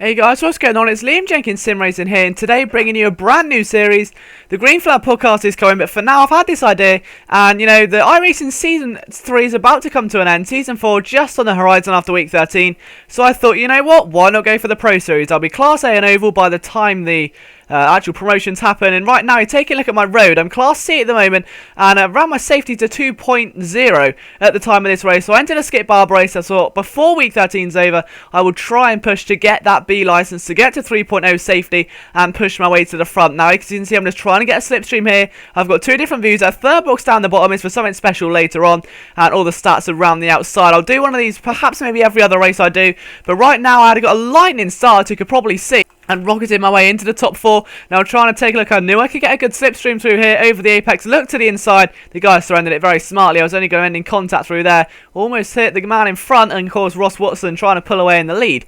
Hey guys, what's going on? It's Liam Jenkins Sim Racing here, and today bringing you a brand new series. The Green Flag podcast is coming, but for now I've had this idea, and the iRacing Season 3 is about to come to an end. Season 4 just on the horizon after week 13, so I thought, you know what, why not go for the Pro Series? I'll be Class A and Oval by the time the actual promotions happen, and right now you're taking a look at my road. I'm Class C at the moment, and I ran my safety to 2.0 at the time of this race, so I entered a skip barb race. I thought before week 13's over I will try and push to get that B license, to get to 3.0 safety and push my way to the front. Now as you can see, I'm just trying to get a slipstream here. I've got two different views. A third box down the bottom is for something special later on, and all the stats around the outside. I'll do one of these perhaps maybe every other race I do, but right now I had got a lightning start, you could probably see, and rocketed my way into the top 4. Now trying to take a look, I knew I could get a good slipstream through here over the apex. Look to the inside, the guy surrendered it very smartly. I was only going to end in contact through there, almost hit the man in front, and of course Ross Watson trying to pull away in the lead.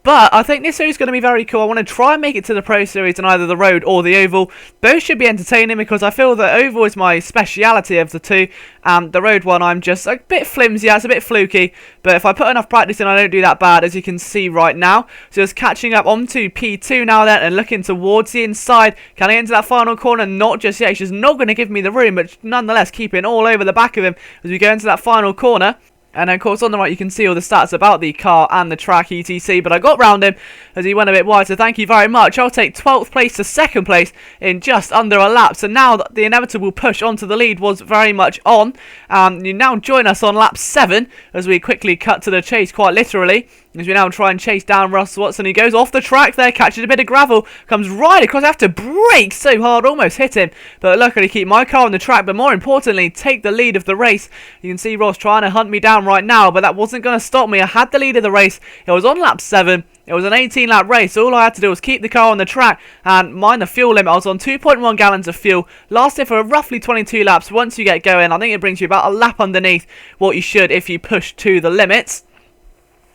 But I think this series is going to be very cool. I want to try and make it to the Pro Series in either the road or the oval. Both should be entertaining because I feel that oval is my speciality of the two. The road one, I'm just a bit flimsy, it's a bit fluky. But if I put enough practice in, I don't do that bad, as you can see right now. So just catching up onto P2 now then, and looking towards the inside. Can I get into that final corner? Not just yet. He's just not going to give me the room, but nonetheless keeping all over the back of him as we go into that final corner. And of course on the right you can see all the stats about the car and the track etc. But I got round him as he went a bit wide, so thank you very much. I'll take 12th place to 2nd place in just under a lap. So now the inevitable push onto the lead was very much on. You now join us on lap 7 as we quickly cut to the chase, quite literally. As we now try and chase down Russ Watson. He goes off the track there, catches a bit of gravel, comes right across. I have to brake so hard, almost hit him. But luckily keep my car on the track, but more importantly, take the lead of the race. You can see Ross trying to hunt me down right now, but that wasn't going to stop me. I had the lead of the race. It was on lap 7. It was an 18 lap race. All I had to do was keep the car on the track and mind the fuel limit. I was on 2.1 gallons of fuel. Lasted for roughly 22 laps. Once you get going, I think it brings you about a lap underneath what you should if you push to the limits.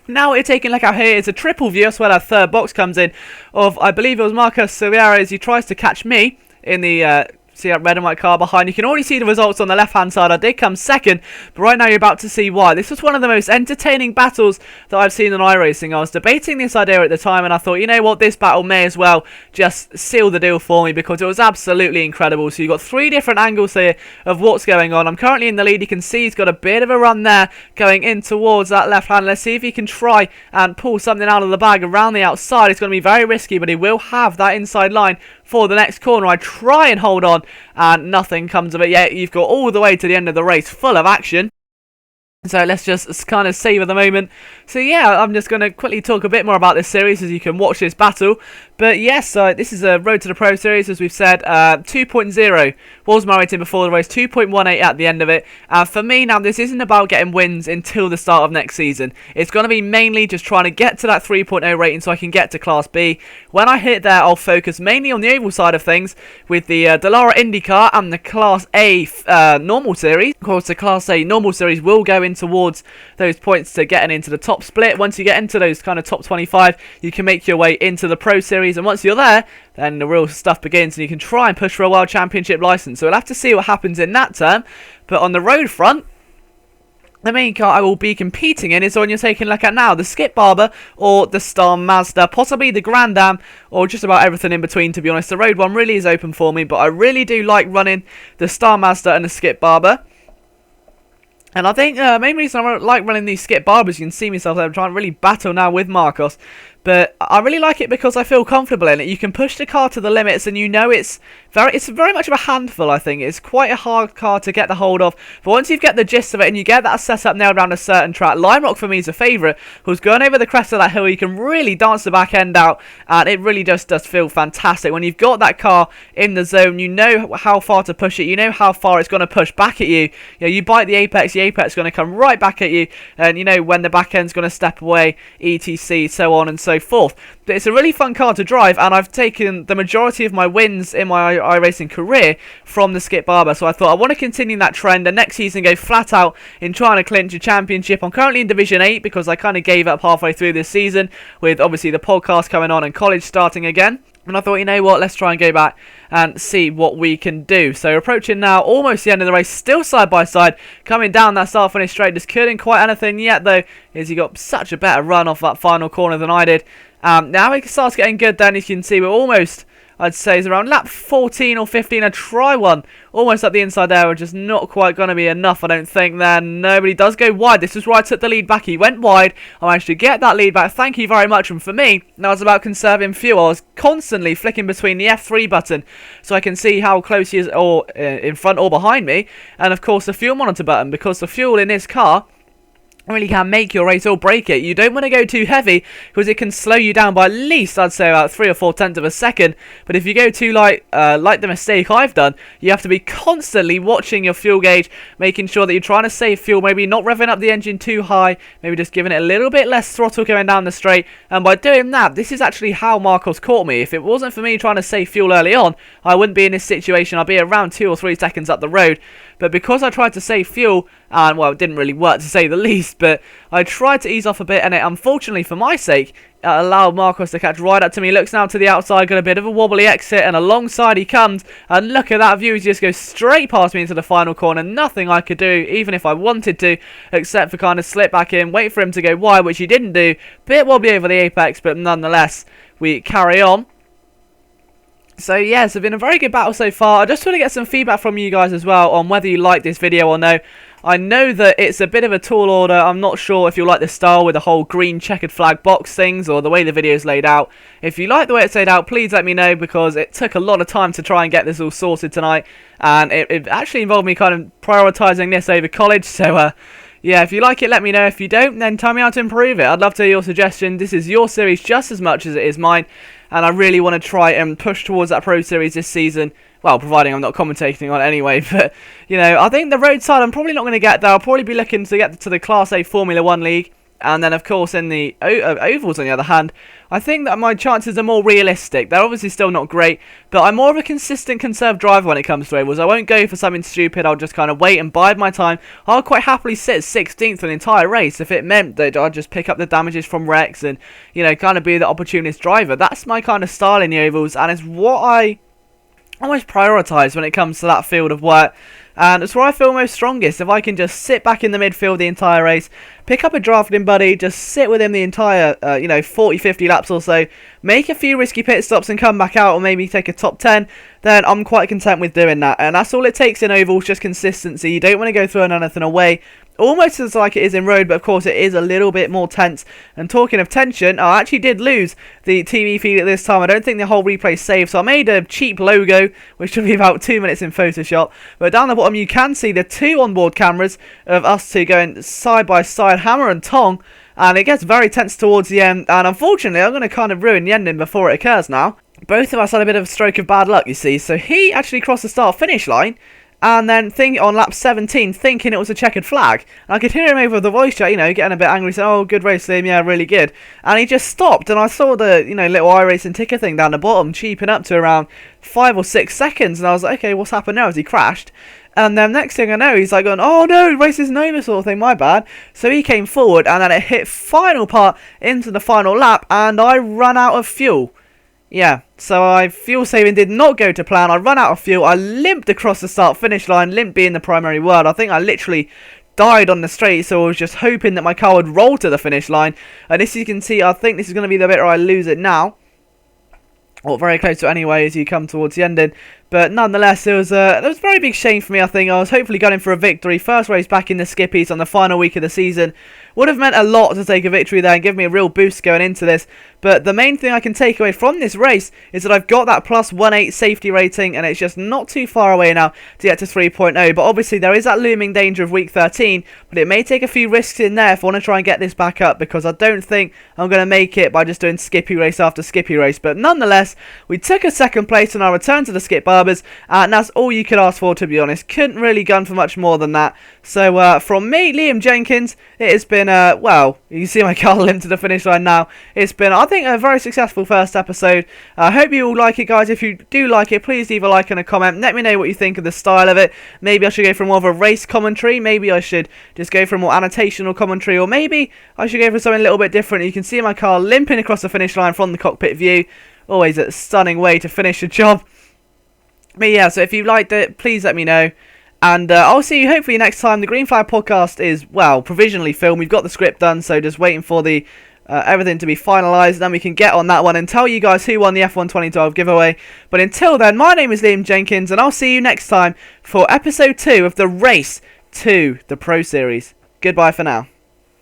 Now we're taking a look out here. It's a triple view. That's where that third box comes in. Of, I believe it was Marcus Silveira as he tries to catch me in the see that red and white car behind. You can already see the results on the left hand side. I did come 2nd, but right now you're about to see why. This was one of the most entertaining battles that I've seen in iRacing. I was debating this idea at the time, and I thought, you know what, this battle may as well just seal the deal for me because it was absolutely incredible. So you've got 3 different angles here of what's going on. I'm currently in the lead. You can see he's got a bit of a run there going in towards that left hand. Let's see if he can try and pull something out of the bag around the outside. It's going to be very risky, but he will have that inside line for the next corner. I try and hold on, and nothing comes of it yet. You've got all the way to the end of the race full of action. So let's just kind of savour the moment. So yeah, I'm just going to quickly talk a bit more about this series as you can watch this battle. But yes, this is a Road to the Pro Series, as we've said. 2.0 was my rating before the race, 2.18 at the end of it. For me now, this isn't about getting wins until the start of next season. It's going to be mainly just trying to get to that 3.0 rating so I can get to Class B. When I hit there, I'll focus mainly on the oval side of things with the Dallara IndyCar and the Class A normal series. Of course, the Class A normal series will go in towards those points to getting into the top split. Once you get into those kind of top 25, you can make your way into the Pro Series, and once you're there, then the real stuff begins and you can try and push for a World Championship license. So we'll have to see what happens in that term. But on the road front, the main car I will be competing in is the one you're taking a look at now, the Skip Barber or the Star Mazda, possibly the Grand Am, or just about everything in between, to be honest. The road one really is open for me, but I really do like running the Star Mazda and the Skip Barber. And I think the main reason I like running these Skip Barbers, you can see myself there, I'm trying to really battle now with Marcos. But I really like it because I feel comfortable in it. You can push the car to the limits, and you know it's very much of a handful, I think. It's quite a hard car to get the hold of. But once you get the gist of it and you get that setup nailed around a certain track, Lime Rock for me is a favourite. Who's going over the crest of that hill, you can really dance the back end out, and it really just does feel fantastic. When you've got that car in the zone, you know how far to push it. You know how far it's going to push back at you. You know, you bite the apex is going to come right back at you, and you know when the back end's going to step away, etc, so on and so forth. But it's a really fun car to drive, and I've taken the majority of my wins in my iRacing career from the Skip Barber, so I thought I want to continue that trend and next season go flat out in trying to clinch a championship. I'm currently in Division 8 because I kind of gave up halfway through this season with obviously the podcast coming on and college starting again. And I thought, you know what, let's try and go back and see what we can do. So approaching now almost the end of the race, still side by side, coming down that start finish straight. Just couldn't quite anything yet though, as he got such a better run off that final corner than I did. Now he starts getting good then, as you can see, we're almost, I'd say, is around lap 14 or 15. I try one almost at the inside there, which is not quite going to be enough, I don't think. Then nobody does go wide. This is where I took the lead back. He went wide. I managed to get that lead back. Thank you very much. And for me, that was about conserving fuel. I was constantly flicking between the F3 button so I can see how close he is, or in front or behind me, and of course the fuel monitor button, because the fuel in this car really can make your race or break it. You don't want to go too heavy because it can slow you down by at least, I'd say, about 3 or 4 tenths of a second. But if you go too light, like the mistake I've done, you have to be constantly watching your fuel gauge, making sure that you're trying to save fuel, maybe not revving up the engine too high, maybe just giving it a little bit less throttle going down the straight. And by doing that, this is actually how Marcos caught me. If it wasn't for me trying to save fuel early on, I wouldn't be in this situation. I'd be around 2 or 3 seconds up the road. But because I tried to save fuel, and well, it didn't really work to say the least, but I tried to ease off a bit, and it, unfortunately for my sake, allowed Marcos to catch right up to me. Looks now to the outside, got a bit of a wobbly exit, and alongside he comes, and look at that view. He just goes straight past me into the final corner. Nothing I could do, even if I wanted to, except for kind of slip back in, wait for him to go wide, which he didn't do. Bit wobbly over the apex, but nonetheless, we carry on. So yeah, it's been a very good battle so far. I just want to get some feedback from you guys as well on whether you like this video or no. I know that it's a bit of a tall order. I'm not sure if you like the style with the whole green checkered flag box things or the way the video is laid out. If you like the way it's laid out, please let me know, because it took a lot of time to try and get this all sorted tonight. And it actually involved me kind of prioritising this over college. So yeah, if you like it, let me know. If you don't, then tell me how to improve it. I'd love to hear your suggestion. This is your series just as much as it is mine, and I really want to try and push towards that Pro Series this season. Well, providing I'm not commentating on it anyway. But, you know, I think the roadside, I'm probably not going to get there. I'll probably be looking to get to the Class A Formula 1 League. And then, of course, in the ovals, on the other hand, I think that my chances are more realistic. They're obviously still not great, but I'm more of a consistent conserved driver when it comes to ovals. I won't go for something stupid. I'll just kind of wait and bide my time. I'll quite happily sit 16th for an entire race if it meant that I'd just pick up the damages from wrecks and, you know, kind of be the opportunist driver. That's my kind of style in the ovals, and it's what I almost prioritise when it comes to that field of work. And it's where I feel most strongest. If I can just sit back in the midfield the entire race, pick up a drafting buddy, just sit with him the entire, 40, 50 laps or so, make a few risky pit stops and come back out, or maybe take a top 10, then I'm quite content with doing that. And that's all it takes in ovals, just consistency. You don't want to go throwing anything away. Almost as like it is in road, but of course it is a little bit more tense. And talking of tension, I actually did lose the TV feed at this time. I don't think the whole replay saved, so I made a cheap logo, which should be about 2 minutes in Photoshop. But down the bottom you can see the 2 onboard cameras of us two going side by side, hammer and tong. And it gets very tense towards the end, and unfortunately I'm going to kind of ruin the ending before it occurs now. Both of us had a bit of a stroke of bad luck, you see. So he actually crossed the start-finish line, and then on lap 17, thinking it was a checkered flag. And I could hear him over the voice chat, getting a bit angry, saying, "Oh, good race, Liam, yeah, really good." And he just stopped, and I saw the, little iRacing ticker thing down the bottom, cheaping up to around 5 or 6 seconds, and I was like, okay, what's happened now? Has he crashed? And then next thing I know, he's like going, "Oh no, race isn't over," sort of thing, my bad. So he came forward, and then it hit final part into the final lap, and I ran out of fuel. Yeah, so fuel saving did not go to plan. I ran out of fuel. I limped across the start-finish line, limp being the primary word. I think I literally died on the straight, so I was just hoping that my car would roll to the finish line. And as you can see, I think this is going to be the bit where I lose it now. Or very close to it anyway as you come towards the ending. But nonetheless, it was a very big shame for me, I think. I was hopefully gunning for a victory. First race back in the Skippies on the final week of the season. Would have meant a lot to take a victory there and give me a real boost going into this. But the main thing I can take away from this race is that I've got that plus 1.8 safety rating, and it's just not too far away now to get to 3.0. But obviously there is that looming danger of week 13, but it may take a few risks in there if I want to try and get this back up, because I don't think I'm going to make it by just doing Skippy race after Skippy race. But nonetheless, we took a second place on our return to the Skip Barbers, and that's all you could ask for, to be honest. Couldn't really gun for much more than that. So from me, Liam Jenkins, it has been, well, you can see my car limp to the finish line now. It's been, I think, a very successful first episode. I hope you all like it, guys. If you do like it, please leave a like and a comment. Let me know what you think of the style of it. Maybe I should go for more of a race commentary. Maybe I should just go for a more annotational commentary. Or maybe I should go for something a little bit different. You can see my car limping across the finish line from the cockpit view. Always a stunning way to finish a job. But yeah, so if you liked it, please let me know. And I'll see you hopefully next time. The Green Flag podcast is, well, provisionally filmed. We've got the script done, so just waiting for the everything to be finalised. Then we can get on that one and tell you guys who won the F1 2012 giveaway. But until then, my name is Liam Jenkins, and I'll see you next time for episode 2 of the race to the Pro Series. Goodbye for now.